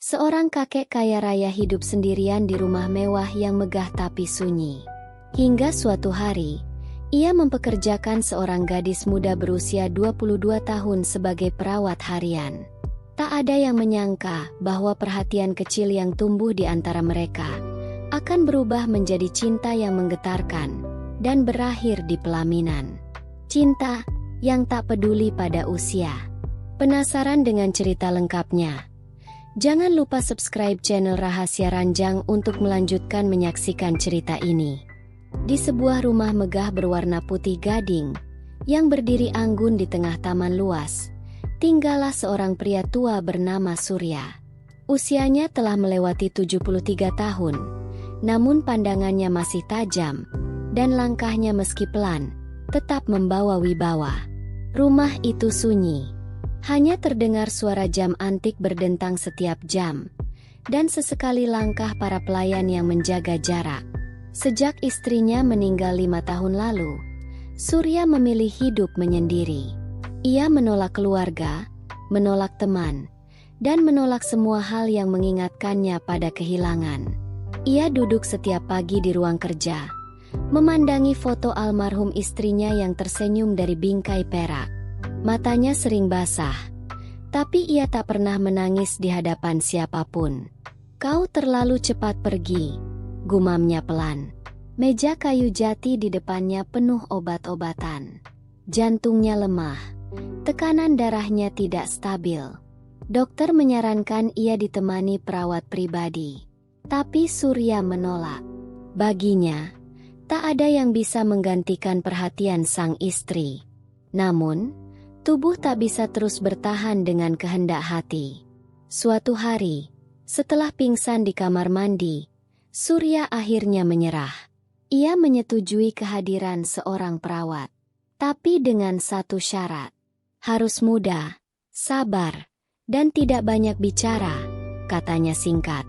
Seorang kakek kaya raya hidup sendirian di rumah mewah yang megah tapi sunyi. Hingga suatu hari, ia mempekerjakan seorang gadis muda berusia 22 tahun sebagai perawat harian. Tak ada yang menyangka bahwa perhatian kecil yang tumbuh di antara mereka akan berubah menjadi cinta yang menggetarkan dan berakhir di pelaminan. Cinta yang tak peduli pada usia. Penasaran dengan cerita lengkapnya? Jangan lupa subscribe channel Rahasia Ranjang untuk melanjutkan menyaksikan cerita ini. Di sebuah rumah megah berwarna putih gading, yang berdiri anggun di tengah taman luas, tinggallah seorang pria tua bernama Surya. Usianya telah melewati 73 tahun, namun pandangannya masih tajam, dan langkahnya meski pelan, tetap membawa wibawa. Rumah itu sunyi. Hanya terdengar suara jam antik berdentang setiap jam, dan sesekali langkah para pelayan yang menjaga jarak. Sejak istrinya meninggal 5 tahun lalu, Surya memilih hidup menyendiri. Ia menolak keluarga, menolak teman, dan menolak semua hal yang mengingatkannya pada kehilangan. Ia duduk setiap pagi di ruang kerja, memandangi foto almarhum istrinya yang tersenyum dari bingkai perak. Matanya sering basah, tapi ia tak pernah menangis di hadapan siapapun. "Kau terlalu cepat pergi," gumamnya pelan. Meja kayu jati di depannya penuh obat-obatan. Jantungnya lemah, tekanan darahnya tidak stabil. Dokter menyarankan ia ditemani perawat pribadi. Tapi Surya menolak. Baginya, tak ada yang bisa menggantikan perhatian sang istri. Namun, tubuh tak bisa terus bertahan dengan kehendak hati. Suatu hari, setelah pingsan di kamar mandi, Surya akhirnya menyerah. Ia menyetujui kehadiran seorang perawat, tapi dengan satu syarat. Harus muda, sabar, dan tidak banyak bicara, katanya singkat.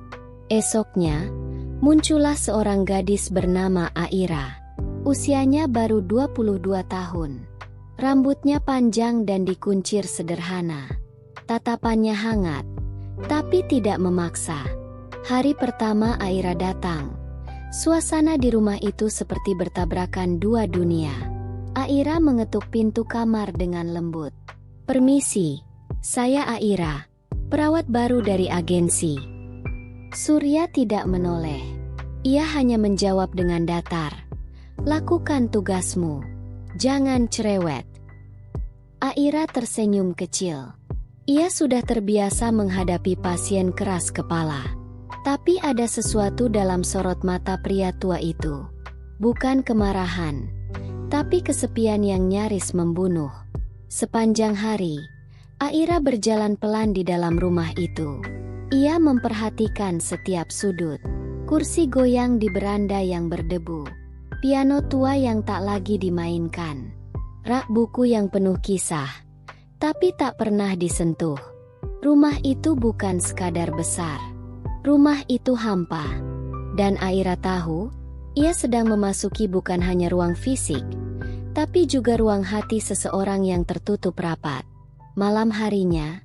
Esoknya, muncullah seorang gadis bernama Aira. Usianya baru 22 tahun. Rambutnya panjang dan dikuncir sederhana. Tatapannya hangat, tapi tidak memaksa. Hari pertama Aira datang, suasana di rumah itu seperti bertabrakan dua dunia. Aira mengetuk pintu kamar dengan lembut. "Permisi, saya Aira, perawat baru dari agensi." Surya tidak menoleh. Ia hanya menjawab dengan datar, "Lakukan tugasmu. Jangan cerewet." Aira tersenyum kecil. Ia sudah terbiasa menghadapi pasien keras kepala. Tapi ada sesuatu dalam sorot mata pria tua itu. Bukan kemarahan, tapi kesepian yang nyaris membunuh. Sepanjang hari, Aira berjalan pelan di dalam rumah itu. Ia memperhatikan setiap sudut. Kursi goyang di beranda yang berdebu. Piano tua yang tak lagi dimainkan. Rak buku yang penuh kisah, tapi tak pernah disentuh. Rumah itu bukan sekadar besar. Rumah itu hampa. Dan Aira tahu, ia sedang memasuki bukan hanya ruang fisik, tapi juga ruang hati seseorang yang tertutup rapat. Malam harinya,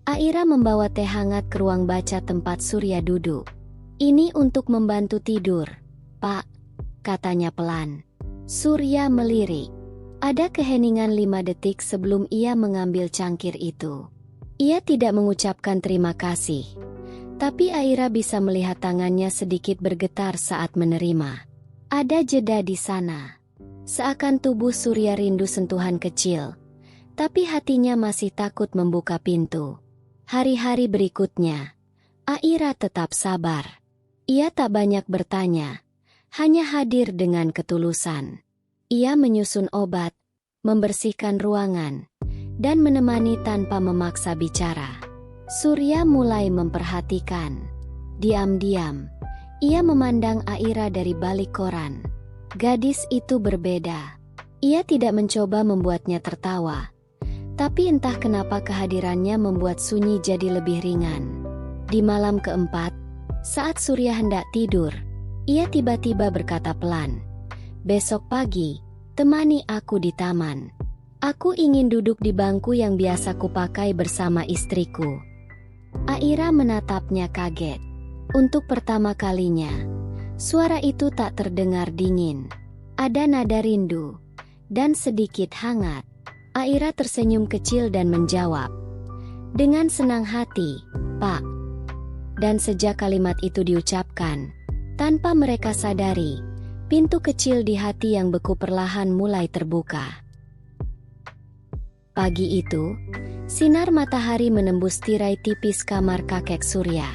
Aira membawa teh hangat ke ruang baca tempat Surya duduk. "Ini untuk membantu tidur, Pak," katanya pelan. Surya melirik. Ada keheningan 5 detik sebelum ia mengambil cangkir itu. Ia tidak mengucapkan terima kasih, tapi Aira bisa melihat tangannya sedikit bergetar saat menerima. Ada jeda di sana. Seakan tubuh Surya rindu sentuhan kecil, tapi hatinya masih takut membuka pintu. Hari-hari berikutnya, Aira tetap sabar. Ia tak banyak bertanya, hanya hadir dengan ketulusan. Ia menyusun obat, membersihkan ruangan, dan menemani tanpa memaksa bicara. Surya mulai memperhatikan. Diam-diam, ia memandang Aira dari balik koran. Gadis itu berbeda. Ia tidak mencoba membuatnya tertawa, tapi entah kenapa kehadirannya membuat sunyi jadi lebih ringan. Di malam keempat, saat Surya hendak tidur, ia tiba-tiba berkata pelan, "Besok pagi, temani aku di taman. Aku ingin duduk di bangku yang biasa kupakai bersama istriku." Aira menatapnya kaget. Untuk pertama kalinya, suara itu tak terdengar dingin. Ada nada rindu dan sedikit hangat. Aira tersenyum kecil dan menjawab dengan senang hati, "Pak." Dan sejak kalimat itu diucapkan, tanpa mereka sadari, pintu kecil di hati yang beku perlahan mulai terbuka. Pagi itu, sinar matahari menembus tirai tipis kamar kakek Surya.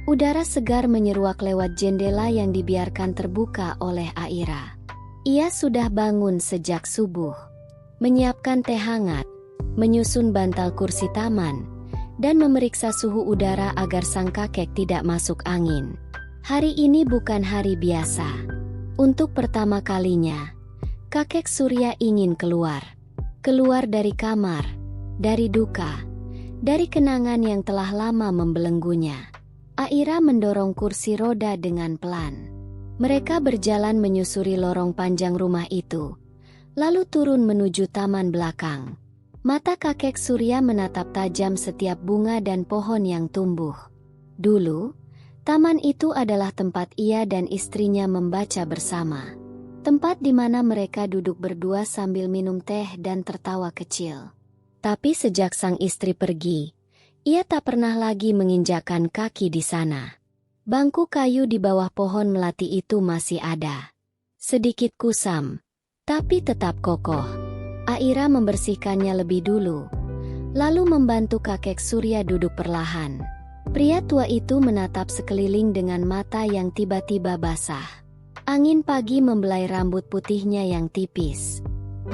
Udara segar menyeruak lewat jendela yang dibiarkan terbuka oleh Aira. Ia sudah bangun sejak subuh, menyiapkan teh hangat, menyusun bantal kursi taman, dan memeriksa suhu udara agar sang kakek tidak masuk angin. Hari ini bukan hari biasa. Untuk pertama kalinya, kakek Surya ingin keluar. Keluar dari kamar, dari duka, dari kenangan yang telah lama membelenggunya. Aira mendorong kursi roda dengan pelan. Mereka berjalan menyusuri lorong panjang rumah itu, lalu turun menuju taman belakang. Mata kakek Surya menatap tajam setiap bunga dan pohon yang tumbuh. Dulu, taman itu adalah tempat ia dan istrinya membaca bersama. Tempat di mana mereka duduk berdua sambil minum teh dan tertawa kecil. Tapi sejak sang istri pergi, ia tak pernah lagi menginjakkan kaki di sana. Bangku kayu di bawah pohon melati itu masih ada. Sedikit kusam, tapi tetap kokoh. Aira membersihkannya lebih dulu, lalu membantu kakek Surya duduk perlahan. Pria tua itu menatap sekeliling dengan mata yang tiba-tiba basah. Angin pagi membelai rambut putihnya yang tipis.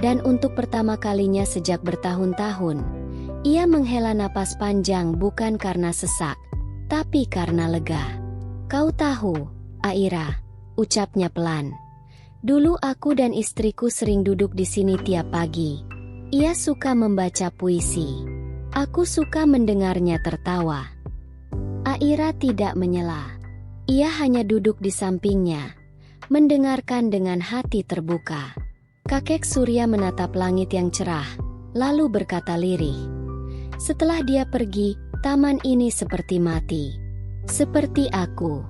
Dan untuk pertama kalinya sejak bertahun-tahun, ia menghela napas panjang bukan karena sesak, tapi karena lega. "Kau tahu, Aira," ucapnya pelan. "Dulu aku dan istriku sering duduk di sini tiap pagi. Ia suka membaca puisi. Aku suka mendengarnya tertawa." Aira tidak menyela. Ia hanya duduk di sampingnya, mendengarkan dengan hati terbuka. Kakek Surya menatap langit yang cerah, lalu berkata lirih, "Setelah dia pergi, taman ini seperti mati. Seperti aku."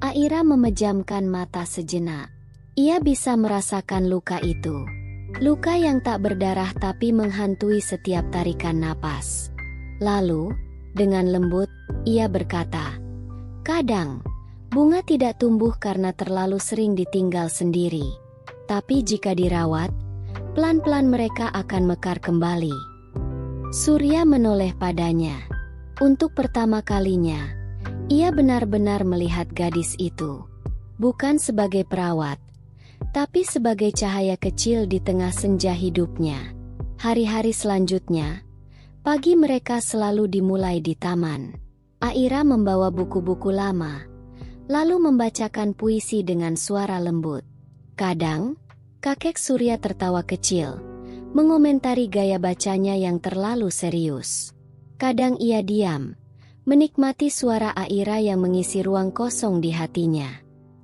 Aira memejamkan mata sejenak. Ia bisa merasakan luka itu. Luka yang tak berdarah tapi menghantui setiap tarikan napas. Lalu, dengan lembut, ia berkata, "Kadang, bunga tidak tumbuh karena terlalu sering ditinggal sendiri. Tapi jika dirawat, pelan-pelan mereka akan mekar kembali." Surya menoleh padanya. Untuk pertama kalinya, ia benar-benar melihat gadis itu. Bukan sebagai perawat, tapi sebagai cahaya kecil di tengah senja hidupnya. Hari-hari selanjutnya, pagi mereka selalu dimulai di taman. Aira membawa buku-buku lama, lalu membacakan puisi dengan suara lembut. Kadang, kakek Surya tertawa kecil, mengomentari gaya bacanya yang terlalu serius. Kadang ia diam, menikmati suara Aira yang mengisi ruang kosong di hatinya.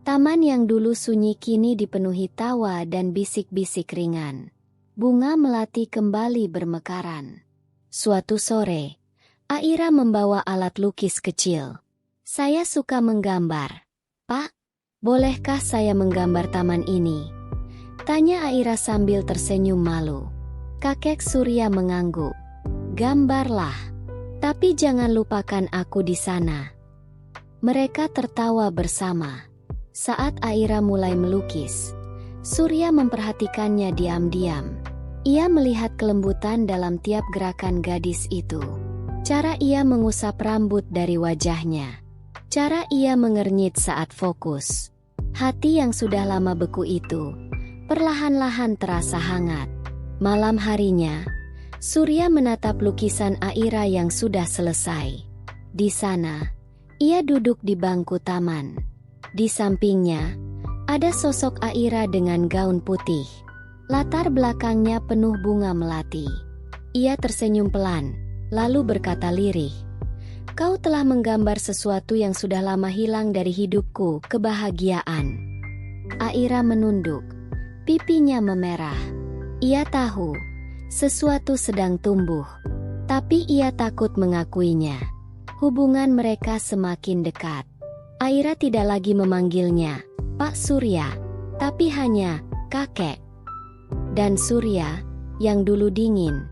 Taman yang dulu sunyi kini dipenuhi tawa dan bisik-bisik ringan. Bunga melati kembali bermekaran. Suatu sore, Aira membawa alat lukis kecil. "Saya suka menggambar. Pak, bolehkah saya menggambar taman ini?" tanya Aira sambil tersenyum malu. Kakek Surya mengangguk. "Gambarlah. Tapi jangan lupakan aku di sana." Mereka tertawa bersama. Saat Aira mulai melukis, Surya memperhatikannya diam-diam. Ia melihat kelembutan dalam tiap gerakan gadis itu. Cara ia mengusap rambut dari wajahnya. Cara ia mengernyit saat fokus. Hati yang sudah lama beku itu perlahan-lahan terasa hangat. Malam harinya, Surya menatap lukisan Aira yang sudah selesai. Di sana, ia duduk di bangku taman. Di sampingnya, ada sosok Aira dengan gaun putih. Latar belakangnya penuh bunga melati. Ia tersenyum pelan, lalu berkata lirih, "Kau telah menggambar sesuatu yang sudah lama hilang dari hidupku, kebahagiaan." Aira menunduk. Pipinya memerah. Ia tahu, sesuatu sedang tumbuh. Tapi ia takut mengakuinya. Hubungan mereka semakin dekat. Aira tidak lagi memanggilnya Pak Surya, tapi hanya kakek. Dan Surya, yang dulu dingin,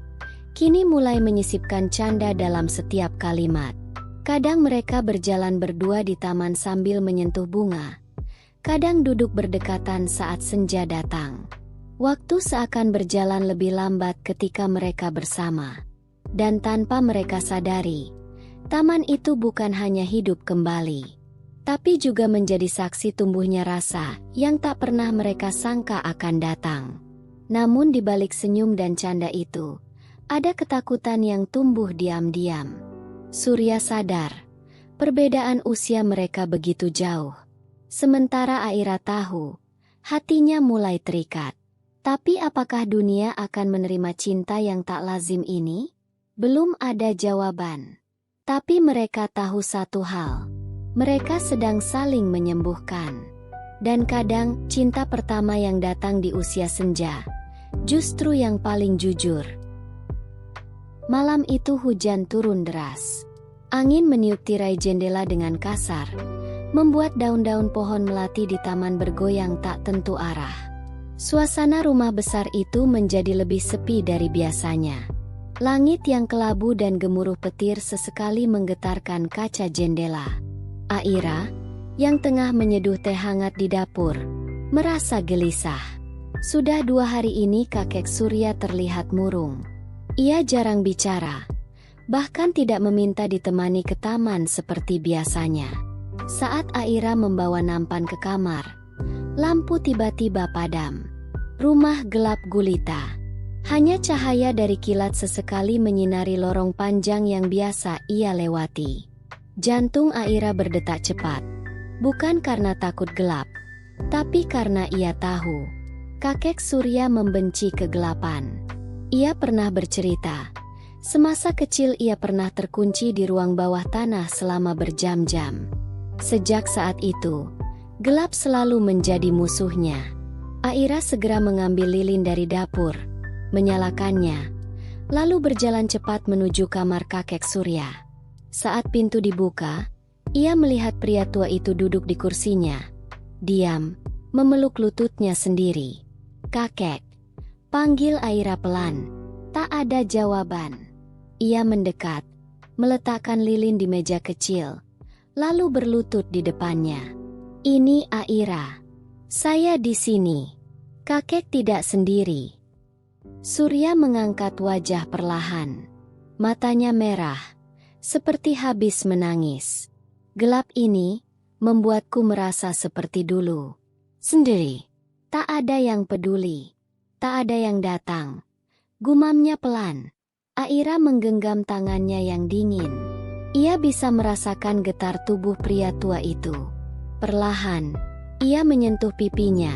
kini mulai menyisipkan canda dalam setiap kalimat. Kadang mereka berjalan berdua di taman sambil menyentuh bunga. Kadang duduk berdekatan saat senja datang. Waktu seakan berjalan lebih lambat ketika mereka bersama. Dan tanpa mereka sadari, taman itu bukan hanya hidup kembali, tapi juga menjadi saksi tumbuhnya rasa yang tak pernah mereka sangka akan datang. Namun di balik senyum dan canda itu, ada ketakutan yang tumbuh diam-diam. Surya sadar, perbedaan usia mereka begitu jauh. Sementara Aira tahu, hatinya mulai terikat. Tapi apakah dunia akan menerima cinta yang tak lazim ini? Belum ada jawaban. Tapi mereka tahu satu hal. Mereka sedang saling menyembuhkan. Dan kadang, cinta pertama yang datang di usia senja, justru yang paling jujur. Malam itu hujan turun deras. Angin meniup tirai jendela dengan kasar, membuat daun-daun pohon melati di taman bergoyang tak tentu arah. Suasana rumah besar itu menjadi lebih sepi dari biasanya. Langit yang kelabu dan gemuruh petir sesekali menggetarkan kaca jendela. Aira, yang tengah menyeduh teh hangat di dapur, merasa gelisah. Sudah 2 hari ini kakek Surya terlihat murung. Ia jarang bicara, bahkan tidak meminta ditemani ke taman seperti biasanya. Saat Aira membawa nampan ke kamar, lampu tiba-tiba padam. Rumah gelap gulita. Hanya cahaya dari kilat sesekali menyinari lorong panjang yang biasa ia lewati. Jantung Aira berdetak cepat. Bukan karena takut gelap, tapi karena ia tahu kakek Surya membenci kegelapan. Ia pernah bercerita, semasa kecil ia pernah terkunci di ruang bawah tanah selama berjam-jam. Sejak saat itu, gelap selalu menjadi musuhnya. Aira segera mengambil lilin dari dapur, menyalakannya, lalu berjalan cepat menuju kamar kakek Surya. Saat pintu dibuka, ia melihat pria tua itu duduk di kursinya, diam, memeluk lututnya sendiri. "Kakek," panggil Aira pelan. Tak ada jawaban. Ia mendekat, meletakkan lilin di meja kecil, lalu berlutut di depannya. "Ini Aira. Saya di sini. Kakek tidak sendiri." Surya mengangkat wajah perlahan. Matanya merah, seperti habis menangis. "Gelap ini membuatku merasa seperti dulu. Sendiri. Tak ada yang peduli. Tak ada yang datang." Gumamnya pelan. Aira menggenggam tangannya yang dingin. Ia bisa merasakan getar tubuh pria tua itu. Perlahan, ia menyentuh pipinya,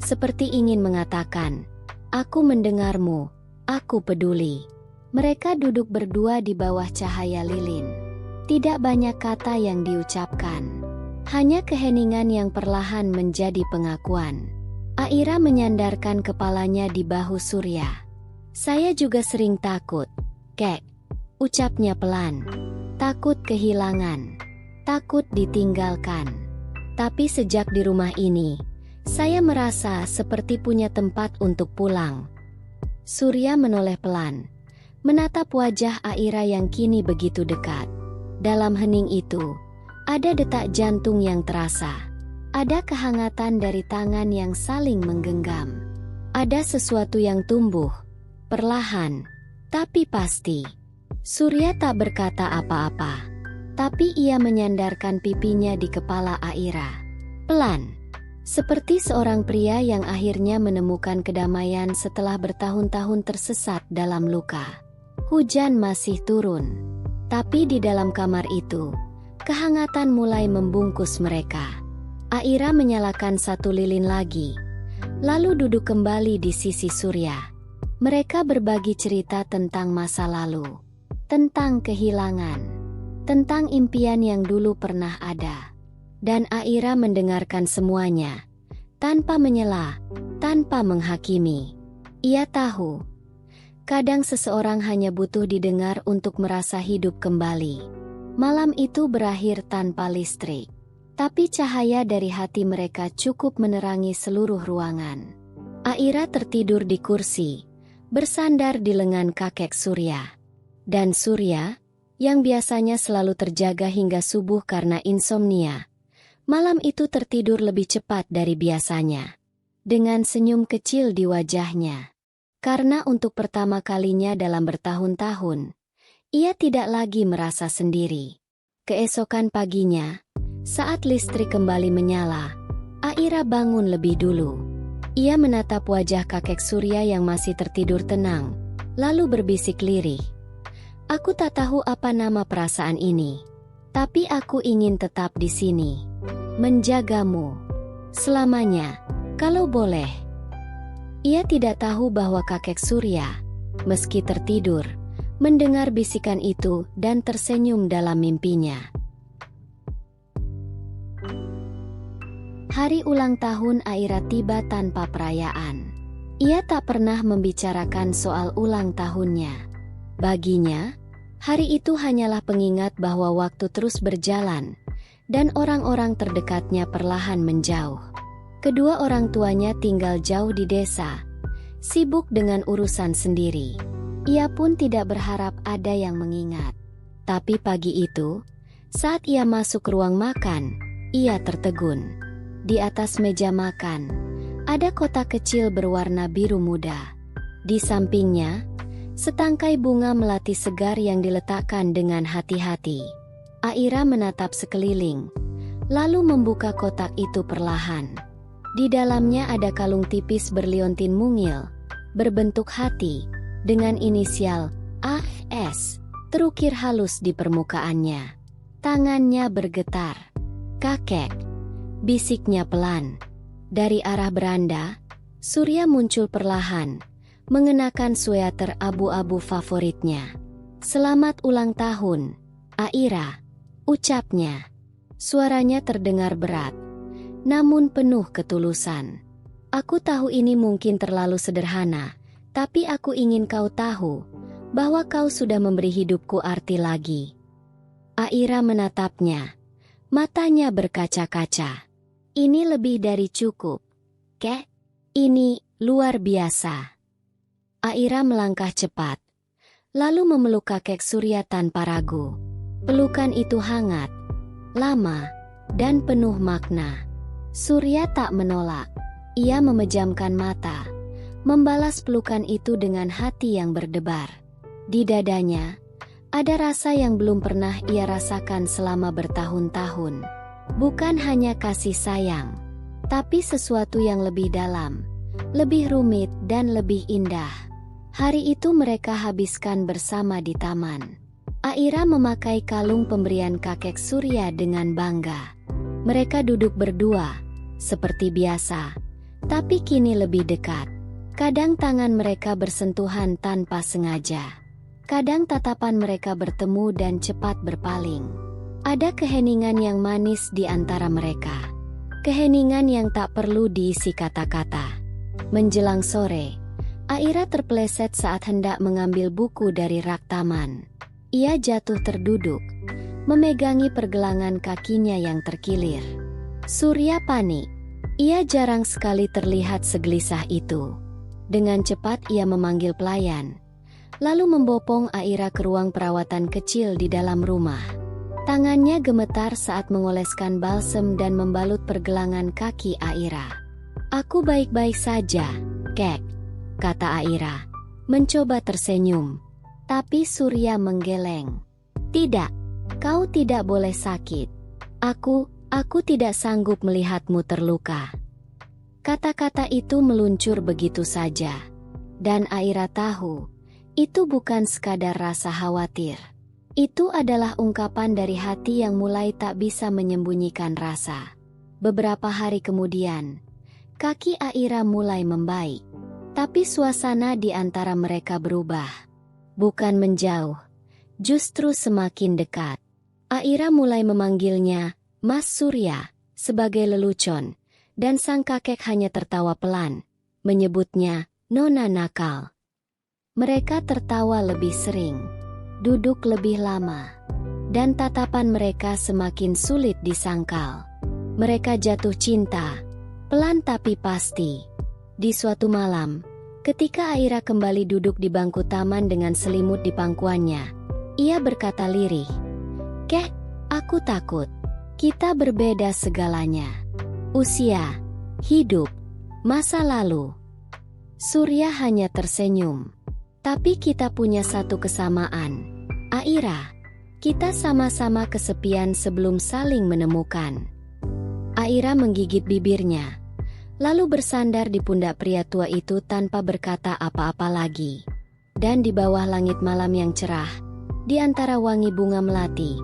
seperti ingin mengatakan, "Aku mendengarmu, aku peduli." Mereka duduk berdua di bawah cahaya lilin. Tidak banyak kata yang diucapkan. Hanya keheningan yang perlahan menjadi pengakuan. Aira menyandarkan kepalanya di bahu Surya. "Saya juga sering takut, Kek," ucapnya pelan. "Takut kehilangan, takut ditinggalkan. Tapi sejak di rumah ini, saya merasa seperti punya tempat untuk pulang." Surya menoleh pelan, menatap wajah Aira yang kini begitu dekat. Dalam hening itu, ada detak jantung yang terasa. Ada kehangatan dari tangan yang saling menggenggam. Ada sesuatu yang tumbuh, perlahan, tapi pasti. Surya tak berkata apa-apa, tapi ia menyandarkan pipinya di kepala Aira. Pelan, seperti seorang pria yang akhirnya menemukan kedamaian setelah bertahun-tahun tersesat dalam luka. Hujan masih turun, tapi di dalam kamar itu, kehangatan mulai membungkus mereka. Aira menyalakan satu lilin lagi, lalu duduk kembali di sisi Surya. Mereka berbagi cerita tentang masa lalu, tentang kehilangan, tentang impian yang dulu pernah ada. Dan Aira mendengarkan semuanya, tanpa menyela, tanpa menghakimi. Ia tahu, kadang seseorang hanya butuh didengar untuk merasa hidup kembali. Malam itu berakhir tanpa listrik. Tapi cahaya dari hati mereka cukup menerangi seluruh ruangan. Aira tertidur di kursi, bersandar di lengan kakek Surya. Dan Surya, yang biasanya selalu terjaga hingga subuh karena insomnia, malam itu tertidur lebih cepat dari biasanya. Dengan senyum kecil di wajahnya. Karena untuk pertama kalinya dalam bertahun-tahun, ia tidak lagi merasa sendiri. Keesokan paginya, saat listrik kembali menyala, Aira bangun lebih dulu. Ia menatap wajah kakek Surya yang masih tertidur tenang, lalu berbisik lirih. Aku tak tahu apa nama perasaan ini, tapi aku ingin tetap di sini, menjagamu, selamanya, kalau boleh. Ia tidak tahu bahwa kakek Surya, meski tertidur, mendengar bisikan itu dan tersenyum dalam mimpinya. Hari ulang tahun Aira tiba tanpa perayaan. Ia tak pernah membicarakan soal ulang tahunnya. Baginya, hari itu hanyalah pengingat bahwa waktu terus berjalan, dan orang-orang terdekatnya perlahan menjauh. Kedua orang tuanya tinggal jauh di desa, sibuk dengan urusan sendiri. Ia pun tidak berharap ada yang mengingat. Tapi pagi itu, saat ia masuk ke ruang makan, ia tertegun. Di atas meja makan, ada kotak kecil berwarna biru muda. Di sampingnya, setangkai bunga melati segar yang diletakkan dengan hati-hati. Aira menatap sekeliling, lalu membuka kotak itu perlahan. Di dalamnya ada kalung tipis berliontin mungil, berbentuk hati, dengan inisial AS, terukir halus di permukaannya. Tangannya bergetar. "Kakek," bisiknya pelan. Dari arah beranda, Surya muncul perlahan, mengenakan sweater abu-abu favoritnya. "Selamat ulang tahun, Aira," ucapnya. Suaranya terdengar berat, namun penuh ketulusan. "Aku tahu ini mungkin terlalu sederhana, tapi aku ingin kau tahu bahwa kau sudah memberi hidupku arti lagi." Aira menatapnya, matanya berkaca-kaca. "Ini lebih dari cukup, Kek. Ini luar biasa." Aira melangkah cepat, lalu memeluk kakek Surya tanpa ragu. Pelukan itu hangat, lama, dan penuh makna. Surya tak menolak. Ia memejamkan mata, membalas pelukan itu dengan hati yang berdebar. Di dadanya, ada rasa yang belum pernah ia rasakan selama bertahun-tahun. Bukan hanya kasih sayang, tapi sesuatu yang lebih dalam, lebih rumit dan lebih indah. Hari itu mereka habiskan bersama di taman. Aira memakai kalung pemberian kakek Surya dengan bangga. Mereka duduk berdua, seperti biasa, tapi kini lebih dekat. Kadang tangan mereka bersentuhan tanpa sengaja. Kadang tatapan mereka bertemu dan cepat berpaling. Ada keheningan yang manis di antara mereka. Keheningan yang tak perlu diisi kata-kata. Menjelang sore, Aira terpeleset saat hendak mengambil buku dari rak taman. Ia jatuh terduduk, memegangi pergelangan kakinya yang terkilir. Surya panik. Ia jarang sekali terlihat segelisah itu. Dengan cepat ia memanggil pelayan, lalu membopong Aira ke ruang perawatan kecil di dalam rumah. Tangannya gemetar saat mengoleskan balsem dan membalut pergelangan kaki Aira. "Aku baik-baik saja, Kek," kata Aira, mencoba tersenyum. Tapi Surya menggeleng. "Tidak, kau tidak boleh sakit. Aku tidak sanggup melihatmu terluka." Kata-kata itu meluncur begitu saja. Dan Aira tahu, itu bukan sekadar rasa khawatir. Itu adalah ungkapan dari hati yang mulai tak bisa menyembunyikan rasa. Beberapa hari kemudian, kaki Aira mulai membaik. Tapi suasana di antara mereka berubah. Bukan menjauh, justru semakin dekat. Aira mulai memanggilnya Mas Surya sebagai lelucon, dan sang kakek hanya tertawa pelan, menyebutnya Nona nakal. Mereka tertawa lebih sering, duduk lebih lama, dan tatapan mereka semakin sulit disangkal. Mereka jatuh cinta, pelan tapi pasti. Di suatu malam, ketika Aira kembali duduk di bangku taman dengan selimut di pangkuannya, ia berkata lirih, "Kek, aku takut. Kita berbeda segalanya. Usia, hidup, masa lalu." Surya hanya tersenyum. "Tapi kita punya satu kesamaan, Aira. Kita sama-sama kesepian sebelum saling menemukan." Aira menggigit bibirnya, lalu bersandar di pundak pria tua itu tanpa berkata apa-apa lagi. Dan di bawah langit malam yang cerah, di antara wangi bunga melati,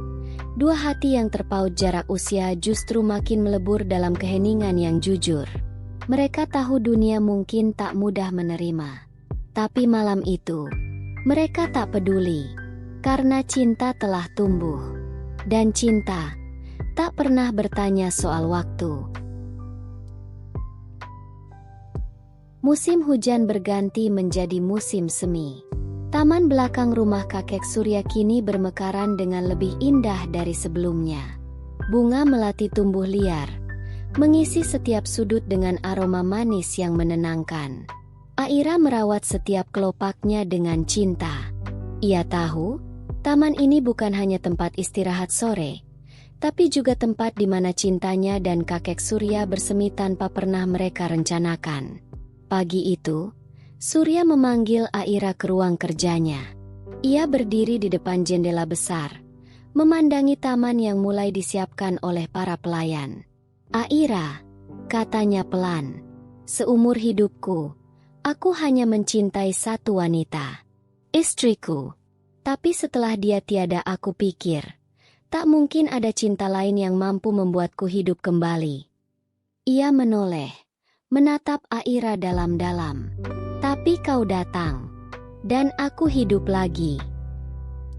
dua hati yang terpaut jarak usia justru makin melebur dalam keheningan yang jujur. Mereka tahu dunia mungkin tak mudah menerima. Tapi malam itu, mereka tak peduli, karena cinta telah tumbuh. Dan cinta tak pernah bertanya soal waktu. Musim hujan berganti menjadi musim semi. Taman belakang rumah kakek Surya kini bermekaran dengan lebih indah dari sebelumnya. Bunga melati tumbuh liar, mengisi setiap sudut dengan aroma manis yang menenangkan. Aira merawat setiap kelopaknya dengan cinta. Ia tahu, taman ini bukan hanya tempat istirahat sore, tapi juga tempat di mana cintanya dan kakek Surya bersemi tanpa pernah mereka rencanakan. Pagi itu, Surya memanggil Aira ke ruang kerjanya. Ia berdiri di depan jendela besar, memandangi taman yang mulai disiapkan oleh para pelayan. "Aira," katanya pelan, "seumur hidupku, aku hanya mencintai satu wanita, istriku. Tapi setelah dia tiada, aku pikir, tak mungkin ada cinta lain yang mampu membuatku hidup kembali." Ia menoleh, menatap Aira dalam-dalam. "Tapi kau datang, dan aku hidup lagi."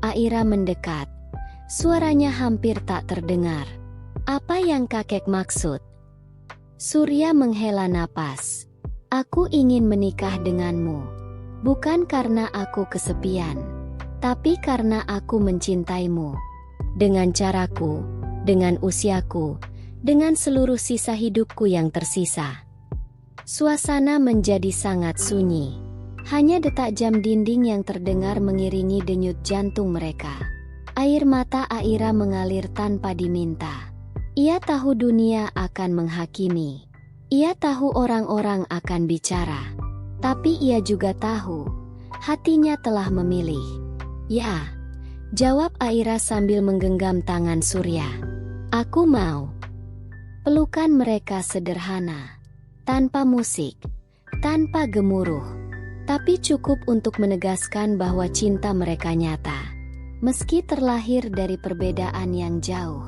Aira mendekat, suaranya hampir tak terdengar. "Apa yang kakek maksud?" Surya menghela napas. "Aku ingin menikah denganmu, bukan karena aku kesepian, tapi karena aku mencintaimu. Dengan caraku, dengan usiaku, dengan seluruh sisa hidupku yang tersisa." Suasana menjadi sangat sunyi. Hanya detak jam dinding yang terdengar mengiringi denyut jantung mereka. Air mata Aira mengalir tanpa diminta. Ia tahu dunia akan menghakimi. Ia tahu orang-orang akan bicara. Tapi ia juga tahu, hatinya telah memilih. "Ya," jawab Aira sambil menggenggam tangan Surya. "Aku mau." Pelukan mereka sederhana. Tanpa musik, tanpa gemuruh, tapi cukup untuk menegaskan bahwa cinta mereka nyata. Meski terlahir dari perbedaan yang jauh.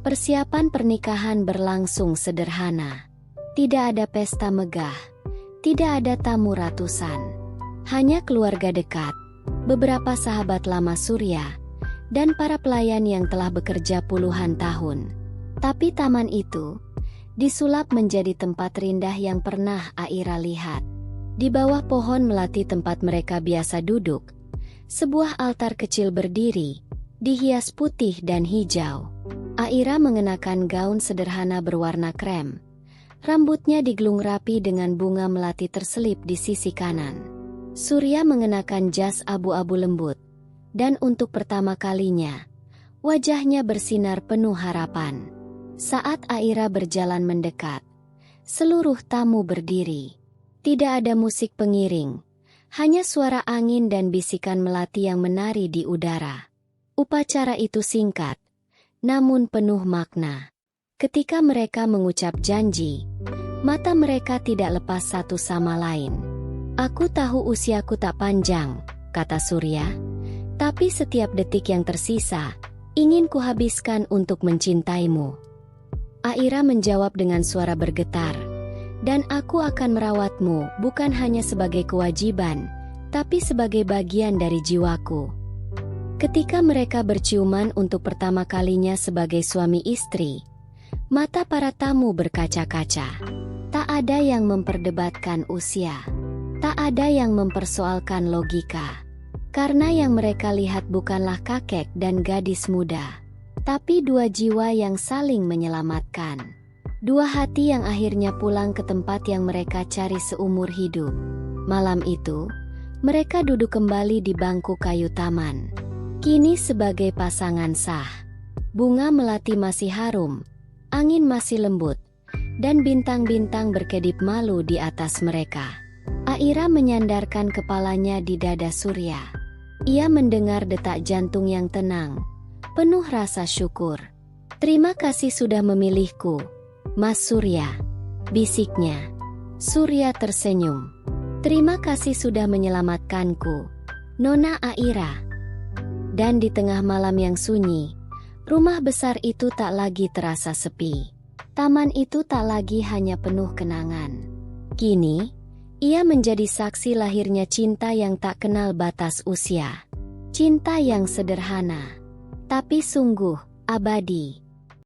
Persiapan pernikahan berlangsung sederhana. Tidak ada pesta megah, tidak ada tamu ratusan. Hanya keluarga dekat, beberapa sahabat lama Surya, dan para pelayan yang telah bekerja puluhan tahun. Tapi taman itu disulap menjadi tempat terindah yang pernah Aira lihat. Di bawah pohon melati tempat mereka biasa duduk, sebuah altar kecil berdiri, dihias putih dan hijau. Aira mengenakan gaun sederhana berwarna krem. Rambutnya digelung rapi dengan bunga melati terselip di sisi kanan. Surya mengenakan jas abu-abu lembut, dan untuk pertama kalinya, wajahnya bersinar penuh harapan. Saat Aira berjalan mendekat, seluruh tamu berdiri. Tidak ada musik pengiring, hanya suara angin dan bisikan melati yang menari di udara. Upacara itu singkat, namun penuh makna. Ketika mereka mengucap janji, mata mereka tidak lepas satu sama lain. "Aku tahu usiaku tak panjang," kata Surya, "tapi setiap detik yang tersisa, ingin kuhabiskan untuk mencintaimu." Aira menjawab dengan suara bergetar, "Dan aku akan merawatmu bukan hanya sebagai kewajiban, tapi sebagai bagian dari jiwaku." Ketika mereka berciuman untuk pertama kalinya sebagai suami istri, mata para tamu berkaca-kaca. Tak ada yang memperdebatkan usia, tak ada yang mempersoalkan logika. Karena yang mereka lihat bukanlah kakek dan gadis muda, tapi dua jiwa yang saling menyelamatkan. Dua hati yang akhirnya pulang ke tempat yang mereka cari seumur hidup. Malam itu, mereka duduk kembali di bangku kayu taman. Kini sebagai pasangan sah. Bunga melati masih harum, angin masih lembut, dan bintang-bintang berkedip malu di atas mereka. Aira menyandarkan kepalanya di dada Surya. Ia mendengar detak jantung yang tenang, penuh rasa syukur. "Terima kasih sudah memilihku, Mas Surya," bisiknya. Surya tersenyum. "Terima kasih sudah menyelamatkanku, Nona Aira." Dan di tengah malam yang sunyi, rumah besar itu tak lagi terasa sepi. Taman itu tak lagi hanya penuh kenangan. Kini, ia menjadi saksi lahirnya cinta yang tak kenal batas usia. Cinta yang sederhana, tapi sungguh abadi.